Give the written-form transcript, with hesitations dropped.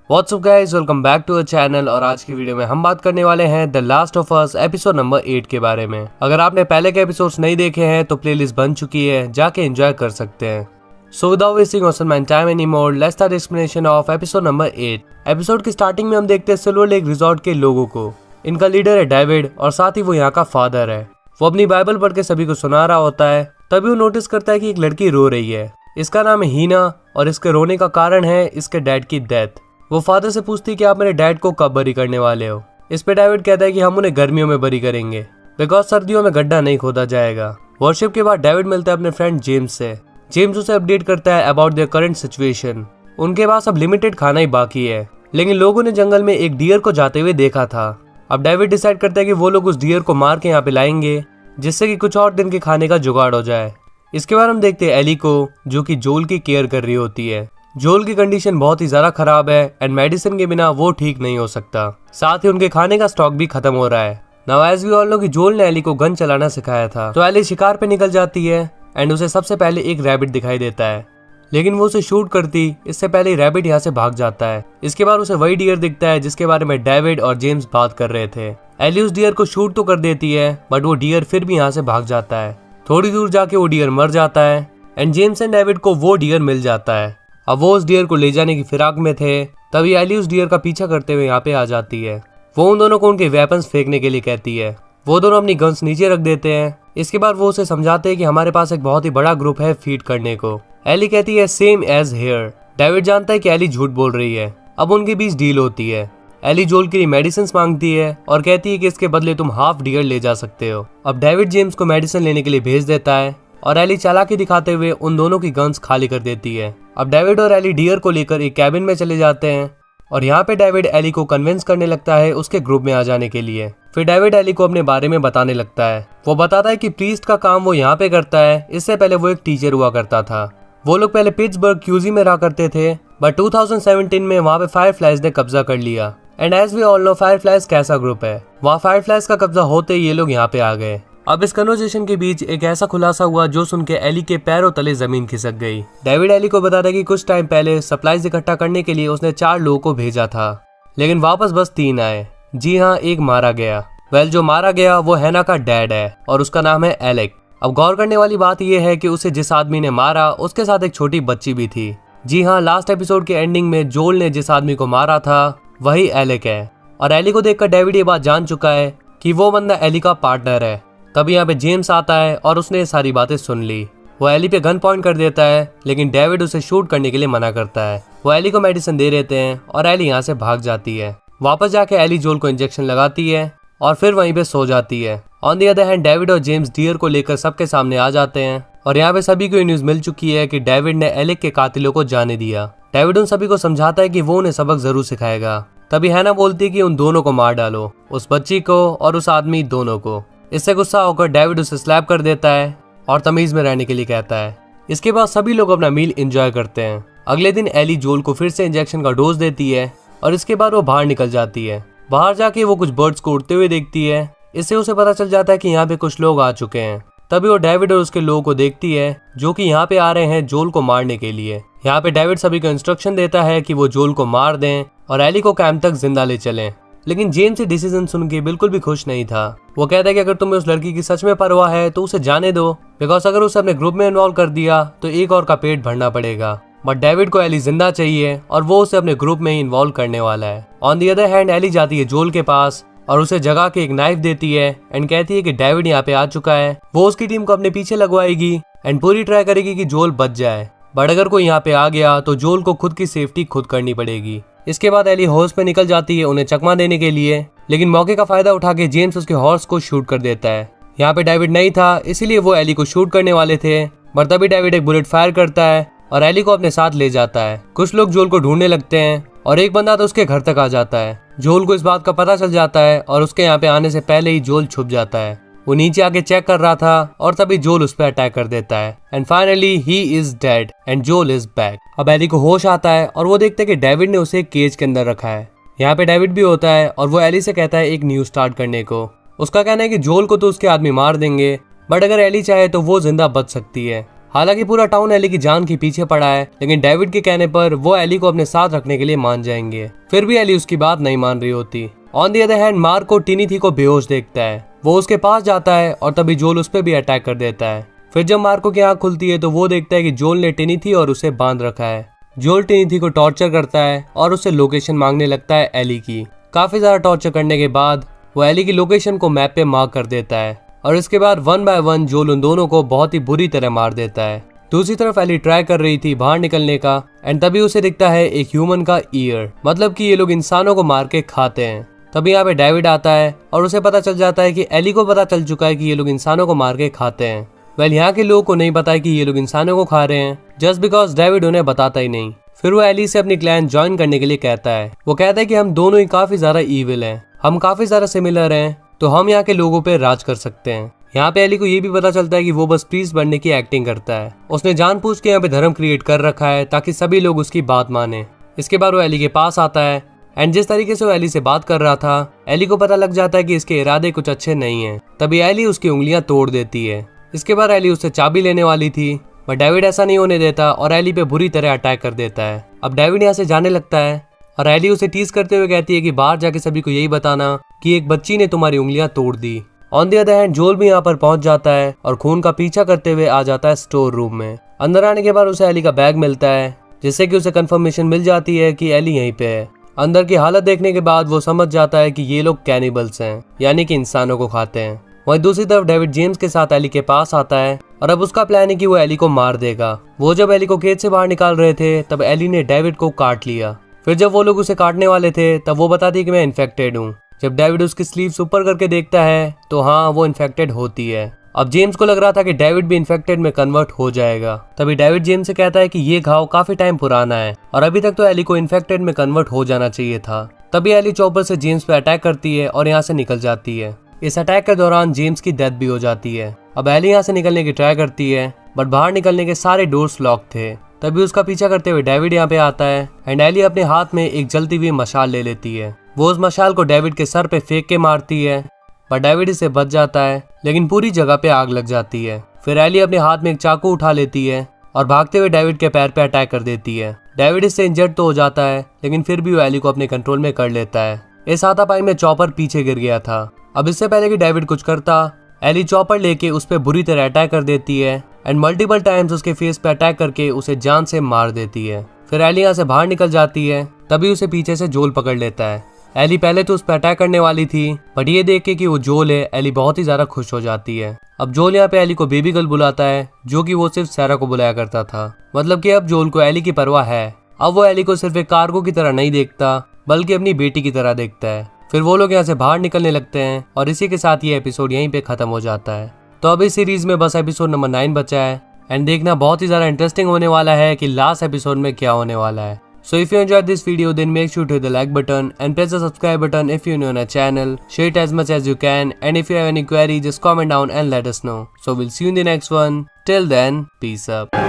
WhatsApp guys, welcome back to a channel. और आज की वीडियो में हम बात करने वाले हैं the last of us episode number 8 के बारे में। अगर आपने पहले के एपिसोड्स नहीं देखे हैं तो प्लेलिस्ट बन चुकी है, जाके एंजॉय कर सकते हैं। So without wasting awesome my time anymore, let's start explanation of episode number 8। Episode की स्टार्टिंग में हम देखते हैं सिल्वर लेक रिजॉर्ट के लोगों को। इनका लीडर है डेविड और साथ ही वो यहाँ का फादर है। वो अपनी बाइबल पढ़ के सभी को सुना रहा होता है। तभी वो नोटिस करता है कि एक लड़की रो रही है। इसका नाम है हीना और इसके रोने का कारण है इसके डैड की डेथ। वो फादर से पूछती है कि आप मेरे डैड को कब बरी करने वाले हो। इस पे डेविड कहता है कि हम उन्हें गर्मियों में बरी करेंगे, बिकॉज सर्दियों में गड्ढा नहीं खोदा जाएगा। वर्शिप के बाद डेविड मिलता है अपने फ्रेंड जेम्स से। जेम्स उसे अपडेट करता है अबाउट देयर करंट सिचुएशन। उनके पास अब लिमिटेड खाना ही बाकी है, लेकिन लोगों ने जंगल में एक डियर को जाते हुए देखा था। अब डेविड डिसाइड करता है कि वो लोग उस डियर को मार के यहाँ पे लाएंगे, जिससे कि कुछ और दिन के खाने का जुगाड़ हो जाए। इसके बाद हम देखते हैं एली को, जो कि जोल की केयर कर रही होती है। जोल की कंडीशन बहुत ही ज्यादा खराब है एंड मेडिसिन के बिना वो ठीक नहीं हो सकता। साथ ही उनके खाने का स्टॉक भी खत्म हो रहा है। Now as we all know कि जोल ने एली को गन चलाना सिखाया था, तो एली शिकार पे निकल जाती है एंड उसे सबसे पहले एक रैबिट दिखाई देता है, लेकिन वो उसे शूट करती इससे पहले ही रैबिट यहाँ से भाग जाता है। इसके बाद उसे वही डियर दिखता है जिसके बारे में डेविड और जेम्स बात कर रहे थे। एली उस डियर को शूट तो कर देती है, बट वो डियर फिर भी यहाँ से भाग जाता है। थोड़ी दूर जाके वो डियर मर जाता है एंड जेम्स एंड डेविड को वो डियर मिल जाता है। अब वो उस डियर को ले जाने की फिराक में थे, तभी एली उस डियर का पीछा करते हुए यहाँ पे आ जाती है। वो उन दोनों को उनके वेपन्स फेंकने के लिए कहती है। वो दोनों अपनी गन्स नीचे रख देते हैं। इसके बाद वो उसे समझाते हैं कि हमारे पास एक बहुत ही बड़ा ग्रुप है फीड करने को। एली कहती है सेम एज हेयर। डेविड जानता है कि एली झूठ बोल रही है। अब उनके बीच डील होती है। एली जोल के लिए मेडिसिन मांगती है और कहती है कि इसके बदले तुम हाफ डियर ले जा सकते हो। अब डेविड जेम्स को मेडिसिन लेने के लिए भेज देता है और एली चालाकी दिखाते हुए उन दोनों की गन्स खाली कर देती है। अब डेविड और एली डियर को लेकर एक कैबिन में चले जाते हैं और यहाँ पे डेविड एली को कन्विंस करने लगता है उसके ग्रुप में आ जाने के लिए। फिर डेविड एली को अपने बारे में बताने लगता है। वो बताता है कि प्रीस्ट का काम वो यहाँ पे करता है, इससे पहले वो एक टीचर हुआ करता था। वो लोग पहले पिट्सबर्ग क्यूजी में रहा करते थे, बट 2017 में वहाँ पे फायरफ्लाइज ने कब्जा कर लिया। And as we all know fireflies कैसा ग्रुप है। वहाँ फायरफ्लाइज का कब्जा होते ही ये लोग यहाँ पे आ गए। अब इस कन्वर्सेशन के बीच एक ऐसा खुलासा हुआ जो सुन के एली के पैरों तले जमीन खिसक गई। डेविड एली को बताता है कि कुछ टाइम पहले सप्लाईज इकट्ठा करने के लिए उसने 4 लोगों को भेजा था, लेकिन वापस बस 3 आए। जी हाँ, एक मारा गया। जो मारा गया वो हैना का डैड है और उसका नाम है एलेक। अब गौर करने वाली बात यह है कि उसे जिस आदमी ने मारा उसके साथ एक छोटी बच्ची भी थी। जी हाँ, लास्ट एपिसोड के एंडिंग में जोल ने जिस आदमी को मारा था वही एलेक है। और एली को देखकर डेविड ये बात जान चुका है कि वो बंदा एली का पार्टनर है। तभी यहाँ पे जेम्स आता है और उसने सारी बातें सुन ली। वो एली पे गन पॉइंट कर देता है, लेकिन डेविड उसे शूट करने के लिए मना करता है। वो एली को मेडिसिन दे देते हैं और एली यहाँ से भाग जाती है। वापस जाके एली जोल को इंजेक्शन लगाती है और फिर वहीं पे सो जाती है। On the other hand David और जेम्स डियर को लेकर सबके सामने आ जाते हैं और यहाँ पे सभी को न्यूज मिल चुकी है कि डेविड ने एलेक के कातिलों को जाने दिया। डेविड उन सभी को समझाता है कि वो उन्हें सबक जरूर सिखाएगा। तभी हैना बोलती है कि उन दोनों को मार डालो, उस बच्ची को और उस आदमी दोनों को। इससे गुस्सा होकर डेविड उसे स्लैप कर देता है और तमीज में रहने के लिए कहता है। इसके बाद सभी लोग अपना मील एंजॉय करते हैं। अगले दिन एली जोल को फिर से इंजेक्शन का डोज देती है और इसके बाद वो बाहर निकल जाती है। बाहर जाके वो कुछ बर्ड्स को उड़ते हुए देखती है। इससे उसे पता चल जाता है कि यहाँ पे कुछ लोग आ चुके हैं। तभी वो डेविड और उसके लोगों को देखती है जो कि यहाँ पे आ रहे हैं जोल को मारने के लिए। यहाँ पे डेविड सभी को इंस्ट्रक्शन देता है कि वो जोल को मार दें और एली को कैंप तक जिंदा ले चलें। लेकिन जेम्स से डिसीजन सुन के बिल्कुल भी खुश नहीं था। वो कहता है कि अगर तुम्हें उस लड़की की सच में परवाह है तो उसे जाने दो, बिकॉज अगर उसे अपने ग्रुप में इन्वॉल्व कर दिया तो एक और का पेट भरना पड़ेगा। बट डेविड को एली जिंदा चाहिए और वो उसे अपने ग्रुप में ही इन्वॉल्व करने वाला है। ऑन दी अदर हैंड एली जाती है जोल के पास और उसे जगा के एक नाइफ देती है एंड कहती है कि डेविड यहाँ पे आ चुका है। वो उसकी टीम को अपने पीछे लगवाएगी एंड पूरी ट्राई करेगी कि जोल बच जाए। बट अगर कोई यहाँ पे आ गया तो जोल को खुद की सेफ्टी खुद करनी पड़ेगी। इसके बाद एली हॉर्स पे निकल जाती है उन्हें चकमा देने के लिए, लेकिन मौके का फायदा उठा के जेम्स उसके हॉर्स को शूट कर देता है। यहाँ पे डेविड नहीं था, इसीलिए वो एली को शूट करने वाले थे, पर तभी डेविड एक बुलेट फायर करता है और एली को अपने साथ ले जाता है। कुछ लोग जोल को ढूंढने लगते हैं और एक बंदा तो उसके घर तक आ जाता है। जोल को इस बात का पता चल जाता है और उसके यहाँ पे आने से पहले ही जोल छुप जाता है। वो नीचे आके चेक कर रहा था और तभी जोल उस पर अटैक कर देता है and finally he is dead and जोल इज बैक। अब एली को होश आता है और वो देखता है कि डेविड ने उसे केज के अंदर रखा है। यहाँ पे डेविड भी होता है और वो एली से कहता है एक न्यूज स्टार्ट करने को। उसका कहना है कि जोल को तो उसके आदमी मार देंगे, बट अगर एली चाहे तो वो जिंदा बच सकती है। हालांकि पूरा टाउन एली की जान के पीछे पड़ा है, लेकिन डेविड के कहने पर वो एली को अपने साथ रखने के लिए मान जाएंगे। फिर भी एली उसकी बात नहीं मान रही होती। On the other hand mark को टिनीथी को बेहोश देखता है। वो उसके पास जाता है और तभी जोल उस पर भी अटैक कर देता है। फिर जब मार्को की आंख खुलती है तो वो देखता है कि जोल ने टिनीथी और उसे बांध रखा है। जोल टिनीथी को टॉर्चर करता है और उससे लोकेशन मांगने लगता है एली की। काफी ज्यादा टॉर्चर करने के बाद वो एली की लोकेशन को मैप पे मार्क कर देता है और इसके बाद 1 बाय 1 जोल उन दोनों को बहुत ही बुरी तरह मार देता है। दूसरी तरफ एली ट्राई कर रही थी बाहर निकलने का एंड तभी उसे दिखता है एक ह्यूमन का ईयर, मतलब कि ये लोग इंसानों को मार के खाते हैं। तभी यहाँ पे डेविड आता है और उसे पता चल जाता है कि एली को पता चल चुका है कि ये लोग इंसानों को मार के खाते हैं। वेल यहाँ के लोगों को नहीं पता है कि ये लोग इंसानों को खा रहे हैं, जस्ट बिकॉज डेविड उन्हें बताता ही नहीं। फिर वो एली से अपनी क्लैन ज्वाइन करने के लिए कहता है। वो कहता है कि हम दोनों ही काफी ज्यादा ईविल हैं, हम काफी ज्यादा सिमिलर हैं, तो हम यहाँ के लोगों पे राज कर सकते हैं। यहाँ पे एली को ये भी पता चलता है कि वो बस प्रीस्ट बनने की एक्टिंग करता है। उसने जानबूझ के यहाँ पे धर्म क्रिएट कर रखा है ताकि सभी लोग उसकी बात माने। इसके बाद वो एली के पास आता है एंड जिस तरीके से वो एली से बात कर रहा था, एली को पता लग जाता है कि इसके इरादे कुछ अच्छे नहीं हैं। तभी एली उसकी उंगलियां तोड़ देती है। इसके बाद एली उससे चाबी लेने वाली थी, बट डेविड ऐसा नहीं होने देता और एली पे बुरी तरह अटैक कर देता है। अब डेविड यहाँ से जाने लगता है और एली उसे टीज करते हुए कहती है कि बाहर जाके सभी को यही बताना कि एक बच्ची ने तुम्हारी उंगलियां तोड़ दी। ऑन द अदर हैंड जोल भी यहाँ पर पहुंच जाता है और खून का पीछा करते हुए आ जाता है स्टोर रूम में। अंदर आने के बाद उसे एली का बैग मिलता है, जिससे कि उसे कंफर्मेशन मिल जाती है कि एली यहीं पे है। अंदर की हालत देखने के बाद वो समझ जाता है कि ये लोग कैनिबल्स हैं, यानी कि इंसानों को खाते हैं। वहीं दूसरी तरफ डेविड जेम्स के साथ एली के पास आता है और अब उसका प्लान है कि वो एली को मार देगा। वो जब एली को केज से बाहर निकाल रहे थे तब एली ने डेविड को काट लिया। फिर जब वो लोग उसे काटने वाले थे तब वो बताती है कि मैं इन्फेक्टेड हूँ। जब डेविड उसकी स्लीव्स ऊपर करके देखता है तो हाँ, वो इन्फेक्टेड होती है। अब जेम्स को लग रहा था कि डेविड भी इन्फेक्टेड में कन्वर्ट हो जाएगा। तभी डेविड जेम्स से कहता है कि ये घाव काफी टाइम पुराना है और अभी तक तो एली को इन्फेक्टेड में कन्वर्ट हो जाना चाहिए था। तभी एली चॉपर से जेम्स पे अटैक करती है और यहाँ से निकल जाती है। इस अटैक के दौरान जेम्स की डेथ भी हो जाती है। अब एली यहाँ से निकलने की ट्राई करती है, बट बाहर निकलने के सारे डोर्स लॉक थे। तभी उसका पीछा करते हुए डेविड यहाँ पे आता है एंड एली अपने हाथ में एक जलती हुई मशाल ले लेती है। वो उस मशाल को डेविड के सर पे फेंक के मारती है, पर डेविड इससे बच जाता है, लेकिन पूरी जगह पे आग लग जाती है। फिर एली अपने हाथ में एक चाकू उठा लेती है और भागते हुए डेविड के पैर पे अटैक कर देती है। डेविड इससे इंजर्ड तो हो जाता है, लेकिन फिर भी वो एली को अपने कंट्रोल में कर लेता है। इस हाथापाई में चॉपर पीछे गिर गया था। अब इससे पहले कि डेविड कुछ करता, एली चॉपर लेके उस पर बुरी तरह अटैक कर देती है एंड मल्टीपल टाइम्स उसके फेस पे अटैक करके उसे जान से मार देती है। फिर एली यहाँ से बाहर निकल जाती है, तभी उसे पीछे से जोल पकड़ लेता है। एली पहले तो उस पर अटैक करने वाली थी, बट ये देख के कि वो जोल है, एली बहुत ही ज्यादा खुश हो जाती है। अब जोल यहाँ पे एली को बेबी गर्ल बुलाता है, जो कि वो सिर्फ सैरा को बुलाया करता था। मतलब कि अब जोल को एली की परवाह है। अब वो एली को सिर्फ एक कार्गो की तरह नहीं देखता, बल्कि अपनी बेटी की तरह देखता है। फिर वो लोग यहाँ से बाहर निकलने लगते हैं और इसी के साथ ये एपिसोड यहीं पे खत्म हो जाता है। तो अब इस सीरीज में बस एपिसोड नंबर 9 बचा है एंड देखना बहुत ही ज्यादा इंटरेस्टिंग होने वाला है कि लास्ट एपिसोड में क्या होने वाला है। So if you enjoyed this video, then make sure to hit the like button and press the subscribe button if you're new on our channel. Share it as much as you can, and if you have any query, just comment down and let us know. So we'll see you in the next one. Till then, peace up.